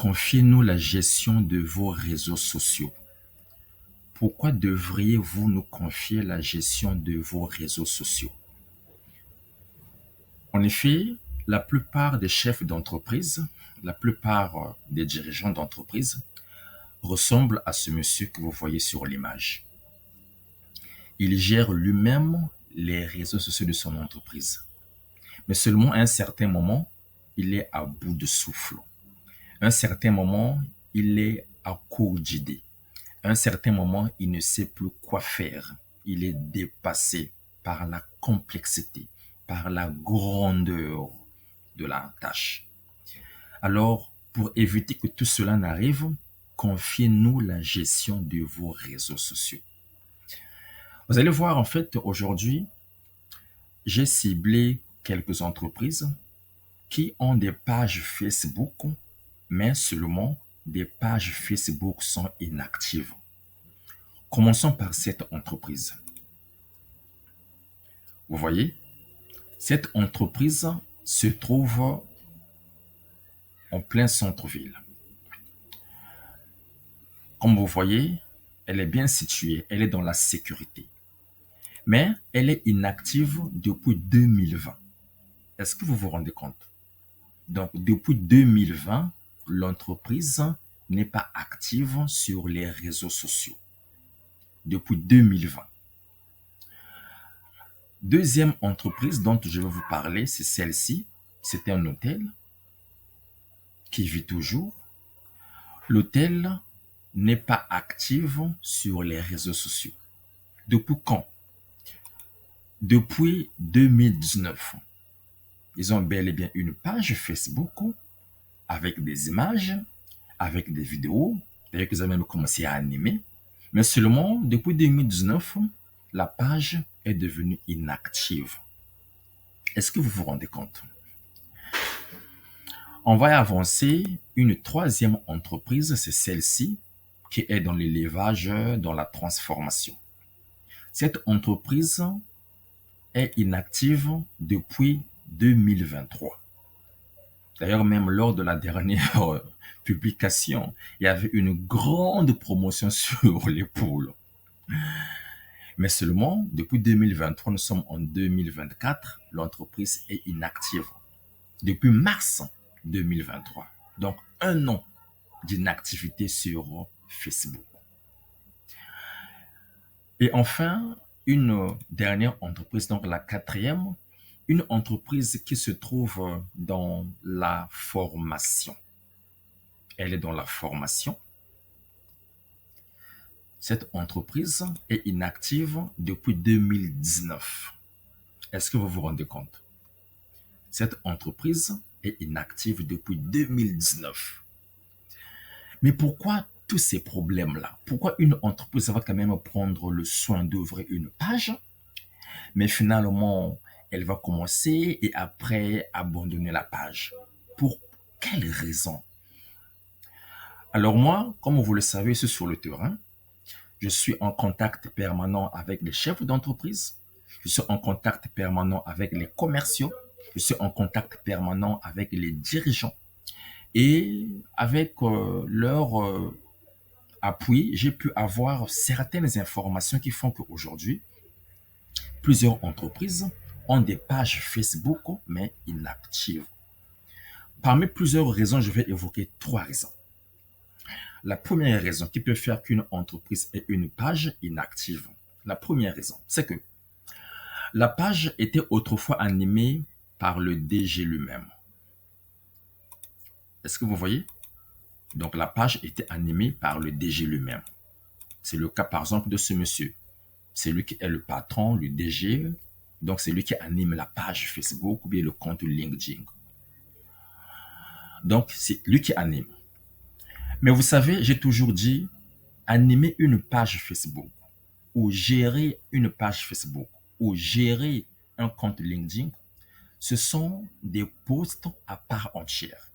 Confiez-nous la gestion de vos réseaux sociaux. Pourquoi devriez-vous nous confier la gestion de vos réseaux sociaux? En effet, la plupart des chefs d'entreprise, la plupart des dirigeants d'entreprise ressemblent à ce monsieur que vous voyez sur l'image. Il gère lui-même les réseaux sociaux de son entreprise. Mais seulement à un certain moment, il est à bout de souffle. À un certain moment, il est à court d'idées. À un certain moment, il ne sait plus quoi faire. Il est dépassé par la complexité, par la grandeur de la tâche. Alors, pour éviter que tout cela n'arrive, confiez-nous la gestion de vos réseaux sociaux. Vous allez voir, en fait, aujourd'hui, j'ai ciblé quelques entreprises qui ont des pages Facebook, mais seulement des pages Facebook sont inactives. Commençons par cette entreprise. Vous voyez, cette entreprise se trouve en plein centre-ville. Comme vous voyez, elle est bien située, elle est dans la sécurité. Mais elle est inactive depuis 2020. Est-ce que vous vous rendez compte? Donc, depuis 2020, l'entreprise n'est pas active sur les réseaux sociaux. Depuis 2020. Deuxième entreprise dont je vais vous parler, c'est celle-ci. C'est un hôtel qui vit toujours. L'hôtel n'est pas actif sur les réseaux sociaux. Depuis quand? Depuis 2019. Ils ont bel et bien une page Facebook avec des images, avec des vidéos. D'ailleurs, ils ont même commencé à animer. Mais seulement depuis 2019, la page est devenue inactive. Est-ce que vous vous rendez compte? On va avancer une troisième entreprise, c'est celle-ci, qui est dans l'élevage, dans la transformation. Cette entreprise est inactive depuis 2023. D'ailleurs, même lors de la dernière publication, il y avait une grande promotion sur les poules. Mais seulement, depuis 2023, nous sommes en 2024, l'entreprise est inactive. Depuis mars 2023. Donc, un an d'inactivité sur Facebook. Et enfin, une dernière entreprise, donc la quatrième, une entreprise qui se trouve dans la formation. Elle est dans la formation. Cette entreprise est inactive depuis 2019. Est-ce que vous vous rendez compte? Cette entreprise est inactive depuis 2019. Mais pourquoi tous ces problèmes-là? Pourquoi une entreprise va quand même prendre le soin d'ouvrir une page, mais finalement, elle va commencer et après abandonner la page? Pour quelle raison? Alors moi, comme vous le savez, je suis sur le terrain. Je suis en contact permanent avec les chefs d'entreprise. Je suis en contact permanent avec les commerciaux. Je suis en contact permanent avec les dirigeants. Et avec leur appui, j'ai pu avoir certaines informations qui font qu'aujourd'hui, plusieurs entreprises ont des pages Facebook, mais inactives. Parmi plusieurs raisons, je vais évoquer 3 raisons. La première raison qui peut faire qu'une entreprise ait une page inactive, la première raison, c'est que la page était autrefois animée par le DG lui-même. Est-ce que vous voyez? Donc, la page était animée par le DG lui-même. C'est le cas, par exemple, de ce monsieur. C'est lui qui est le patron, le DG. Donc, c'est lui qui anime la page Facebook ou bien le compte LinkedIn. Donc, c'est lui qui anime. Mais vous savez, j'ai toujours dit, animer une page Facebook ou gérer une page Facebook ou gérer un compte LinkedIn, ce sont des posts à part entière.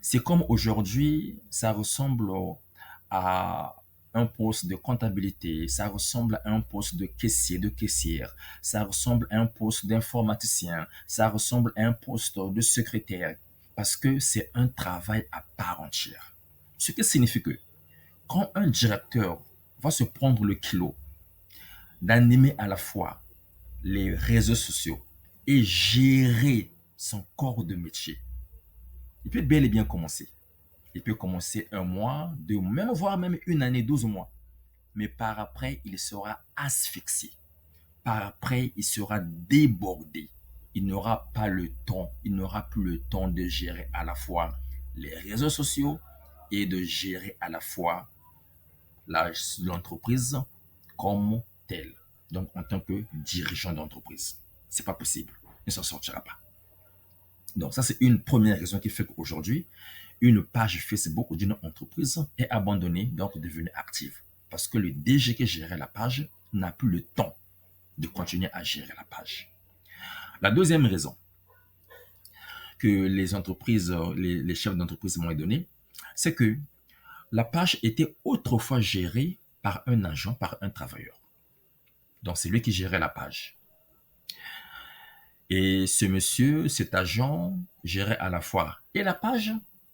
C'est comme aujourd'hui, ça ressemble à un poste de comptabilité, ça ressemble à un poste de caissier, de caissière, ça ressemble à un poste d'informaticien, ça ressemble à un poste de secrétaire. parce que c'est un travail à part entière. Ce qui signifie que quand un directeur va se prendre le kilo d'animer à la fois les réseaux sociaux et gérer son corps de métier, il peut bel et bien commencer. Il peut commencer 1 mois, 2 mois, même voire même une année, 12 mois. Mais par après, il sera asphyxié. Par après, il sera débordé. Il n'aura pas le temps, il n'aura plus le temps de gérer à la fois les réseaux sociaux et de gérer à la fois l'entreprise comme telle. Donc, en tant que dirigeant d'entreprise. C'est pas possible. Il ne s'en sortira pas. Donc, ça, c'est une première raison qui fait qu'aujourd'hui, une page Facebook d'une entreprise est abandonnée, donc devenue active. Parce que le DG qui gérait la page n'a plus le temps de continuer à gérer la page. La deuxième raison que les entreprises, les chefs d'entreprise m'ont donné, c'est que la page était autrefois gérée par un agent, par un travailleur. Donc, c'est lui qui gérait la page. Et ce monsieur, cet agent, gérait à la fois et la page,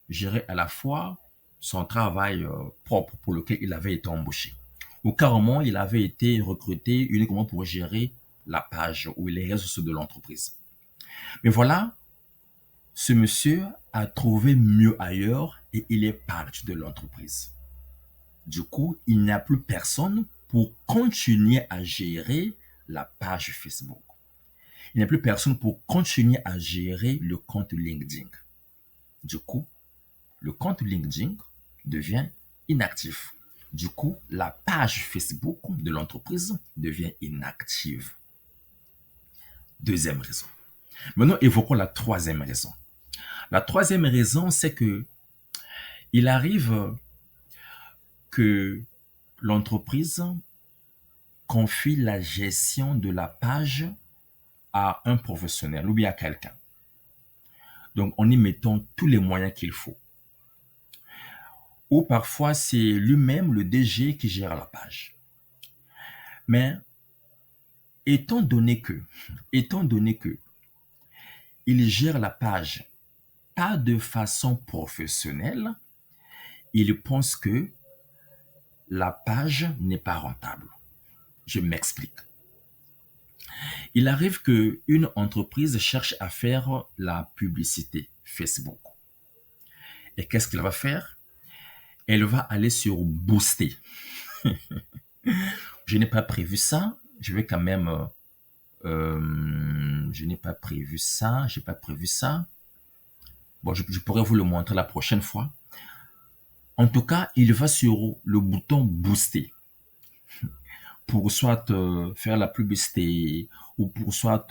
gérait à la fois son travail propre pour lequel il avait été embauché. Ou carrément, il avait été recruté uniquement pour gérer la page ou les réseaux sociaux de l'entreprise. Mais voilà, ce monsieur a trouvé mieux ailleurs et il est parti de l'entreprise. Du coup, il n'y a plus personne pour continuer à gérer la page Facebook. Il n'y a plus personne pour continuer à gérer le compte LinkedIn. Du coup, le compte LinkedIn devient inactif. Du coup, la page Facebook de l'entreprise devient inactive. Deuxième raison. Maintenant, évoquons la troisième raison. La troisième raison, c'est que il arrive que l'entreprise confie la gestion de la page à un professionnel ou bien à quelqu'un. Donc, en y mettant tous les moyens qu'il faut. Ou parfois, c'est lui-même le DG qui gère la page. Mais, étant donné que il gère la page pas de façon professionnelle, il pense que la page n'est pas rentable. Je m'explique. Il arrive qu'une entreprise cherche à faire la publicité Facebook. Et qu'est-ce qu'elle va faire? Elle va aller sur Booster. Je n'ai pas prévu ça. Je vais quand même... je n'ai pas prévu ça. J'ai pas prévu ça. Bon, je pourrais vous le montrer la prochaine fois. En tout cas, il va sur le bouton Booster pour soit faire la publicité ou pour soit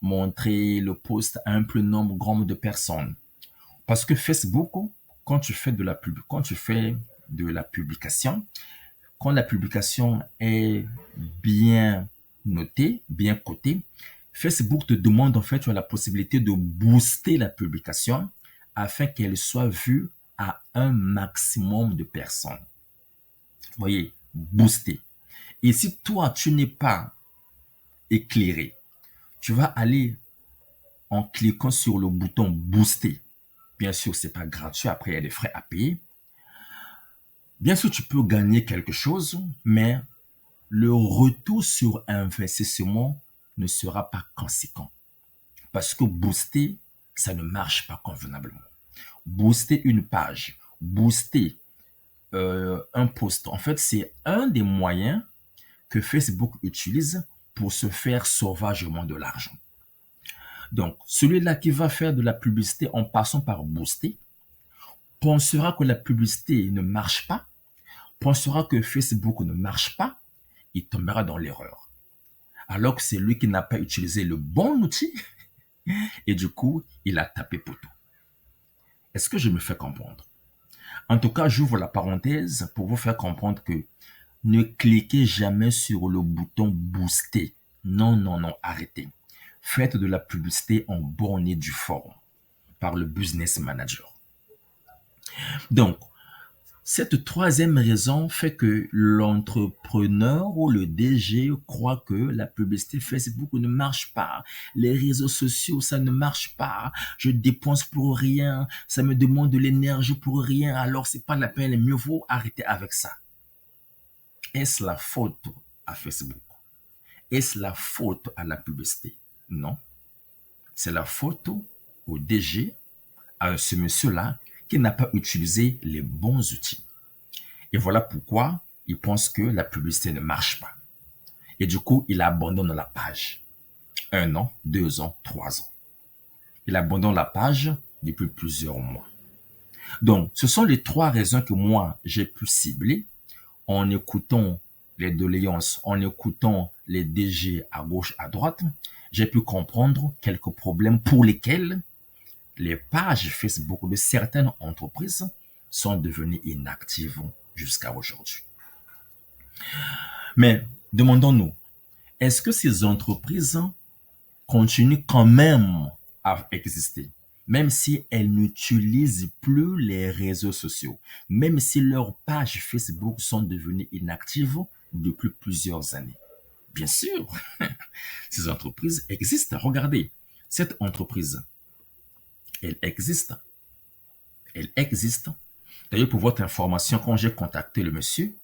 montrer le post à un plus grand nombre de personnes. Parce que Facebook, quand tu fais de la publication, quand la publication est bien notée, bien cotée, Facebook te demande en fait, tu as la possibilité de booster la publication afin qu'elle soit vue à un maximum de personnes. Vous voyez, booster. Et si toi, tu n'es pas éclairé, tu vas aller en cliquant sur le bouton booster. Bien sûr, c'est pas gratuit. Après, il y a des frais à payer. Bien sûr, tu peux gagner quelque chose, mais le retour sur investissement ne sera pas conséquent. Parce que booster, ça ne marche pas convenablement. Booster une page, booster un post, en fait, c'est un des moyens que Facebook utilise pour se faire sauvagement de l'argent. Donc, celui-là qui va faire de la publicité en passant par booster, pensera que la publicité ne marche pas, pensera que Facebook ne marche pas, il tombera dans l'erreur. Alors que c'est lui qui n'a pas utilisé le bon outil et du coup, il a tapé poteau. Est-ce que je me fais comprendre? En tout cas, j'ouvre la parenthèse pour vous faire comprendre que ne cliquez jamais sur le bouton booster. Non, non, non, arrêtez. Faites de la publicité en bonne et due forme par le business manager. Donc, Cette troisième raison fait que l'entrepreneur ou le DG croit que la publicité Facebook ne marche pas. Les réseaux sociaux, ça ne marche pas. Je dépense pour rien. Ça me demande de l'énergie pour rien. Alors, c'est pas la peine. Mieux vaut arrêter avec ça. Est-ce la faute à Facebook? Est-ce la faute à la publicité? Non. C'est la faute au DG, à ce monsieur-là, qui n'a pas utilisé les bons outils. Et voilà pourquoi il pense que la publicité ne marche pas. Et du coup, il abandonne la page. 1 an, 2 ans, 3 ans. Il abandonne la page depuis plusieurs mois. Donc, ce sont les 3 raisons que moi, j'ai pu cibler en écoutant les doléances, en écoutant les DG à gauche, à droite. J'ai pu comprendre quelques problèmes pour lesquels les pages Facebook de certaines entreprises sont devenues inactives jusqu'à aujourd'hui. Mais demandons-nous, est-ce que ces entreprises continuent quand même à exister, même si elles n'utilisent plus les réseaux sociaux, même si leurs pages Facebook sont devenues inactives depuis plusieurs années? Bien sûr, ces entreprises existent. Regardez, cette entreprise, elle existe. Elle existe. D'ailleurs, pour votre information, quand j'ai contacté le monsieur,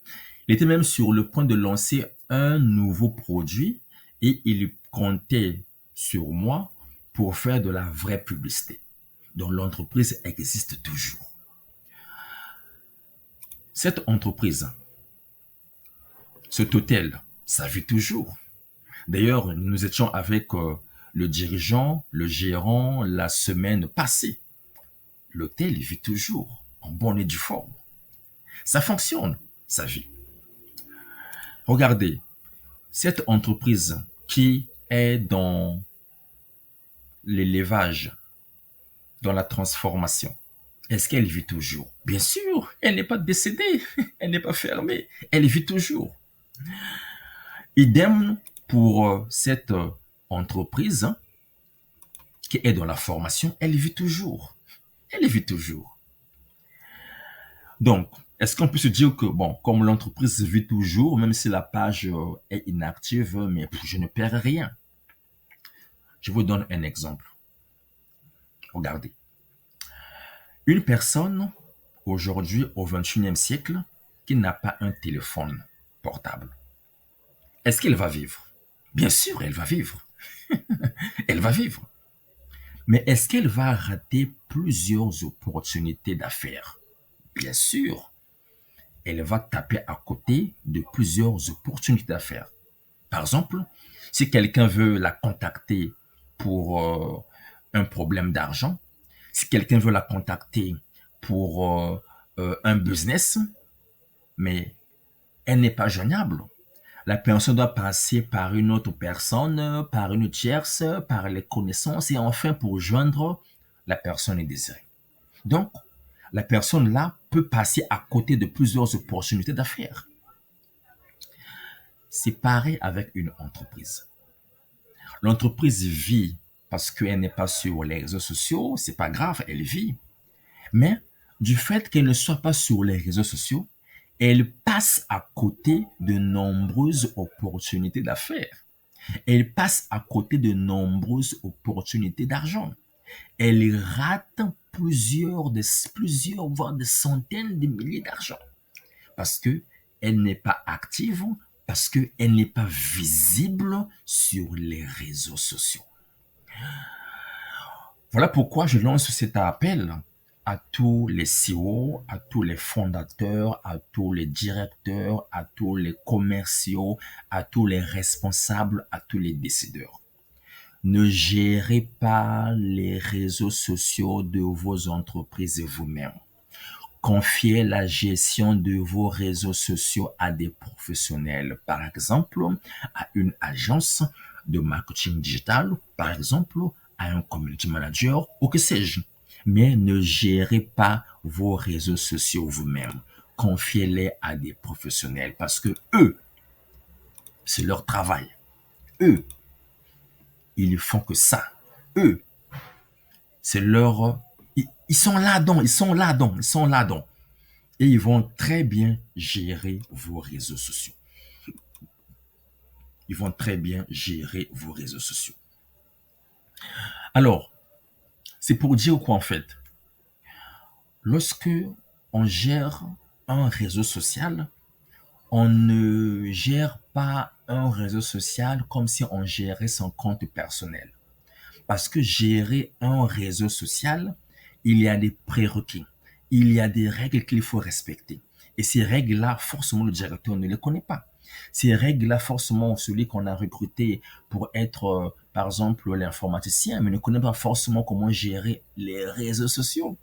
il était même sur le point de lancer un nouveau produit et il comptait sur moi pour faire de la vraie publicité. Donc, l'entreprise existe toujours. Cette entreprise, cet hôtel, ça vit toujours. D'ailleurs, nous étions avec le dirigeant, le gérant, la semaine passée. L'hôtel vit toujours, en bonne et due forme. Ça fonctionne, ça vit. Regardez, cette entreprise qui est dans l'élevage, dans la transformation, est-ce qu'elle vit toujours? Bien sûr, elle n'est pas décédée, elle n'est pas fermée, elle vit toujours. Idem pour cette entreprise qui est dans la formation, elle vit toujours. Elle vit toujours. Donc, est-ce qu'on peut se dire que, bon, comme l'entreprise vit toujours, même si la page est inactive, mais je ne perds rien. Je vous donne un exemple. Regardez. Une personne, aujourd'hui, au XXIe siècle, qui n'a pas un téléphone portable, est-ce qu'elle va vivre? Bien sûr, elle va vivre. Elle va vivre. Mais est-ce qu'elle va rater plusieurs opportunités d'affaires? Bien sûr. Elle va taper à côté de plusieurs opportunités d'affaires. Par exemple, si quelqu'un veut la contacter pour un problème d'argent, si quelqu'un veut la contacter pour un business, mais elle n'est pas joignable. La personne doit passer par une autre personne, par une tierce, par les connaissances et enfin pour joindre la personne désirée. Donc, la personne là peut passer à côté de plusieurs opportunités d'affaires. C'est pareil avec une entreprise. L'entreprise vit parce qu'elle n'est pas sur les réseaux sociaux, c'est pas grave, elle vit. Mais du fait qu'elle ne soit pas sur les réseaux sociaux, elle passe à côté de nombreuses opportunités d'affaires. Elle passe à côté de nombreuses opportunités d'argent. Elle rate plusieurs, voire des centaines de milliers d'argent. Parce qu'elle n'est pas active, parce qu'elle n'est pas visible sur les réseaux sociaux. Voilà pourquoi je lance cet appel à tous les CEO, à tous les fondateurs, à tous les directeurs, à tous les commerciaux, à tous les responsables, à tous les décideurs. Ne gérez pas les réseaux sociaux de vos entreprises vous-même. Confiez la gestion de vos réseaux sociaux à des professionnels, par exemple à une agence de marketing digital, par exemple à un community manager ou que sais-je. Mais ne gérez pas vos réseaux sociaux vous-même. Confiez-les à des professionnels parce que eux, c'est leur travail. Eux, ils font que ça. Eux, c'est leur... Ils sont là-dedans, ils sont là-dedans. et ils vont très bien gérer vos réseaux sociaux. Ils vont très bien gérer vos réseaux sociaux. Alors, c'est pour dire quoi en fait? Lorsque on gère un réseau social, on ne gère pas un réseau social comme si on gérait son compte personnel. Parce que gérer un réseau social, il y a des prérequis, il y a des règles qu'il faut respecter. Et ces règles-là, forcément, le directeur ne les connaît pas. Ces règles-là, forcément, celui qu'on a recruté pour être, par exemple, l'informaticien, mais ne connaît pas forcément comment gérer les réseaux sociaux.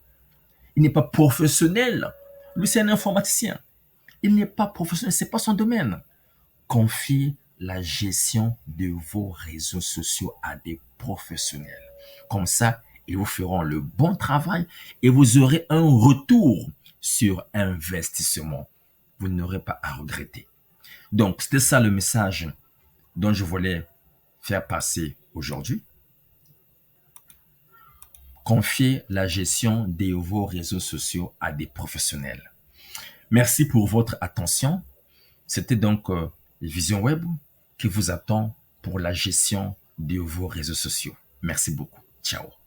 Il n'est pas professionnel. Lui, c'est un informaticien. Il n'est pas professionnel, c'est pas son domaine. Confiez la gestion de vos réseaux sociaux à des professionnels. Comme ça, ils vous feront le bon travail et vous aurez un retour sur investissement. Vous n'aurez pas à regretter. Donc, c'était ça le message dont je voulais faire passer aujourd'hui. Confiez la gestion de vos réseaux sociaux à des professionnels. Merci pour votre attention. C'était donc Vision Web qui vous attend pour la gestion de vos réseaux sociaux. Merci beaucoup. Ciao.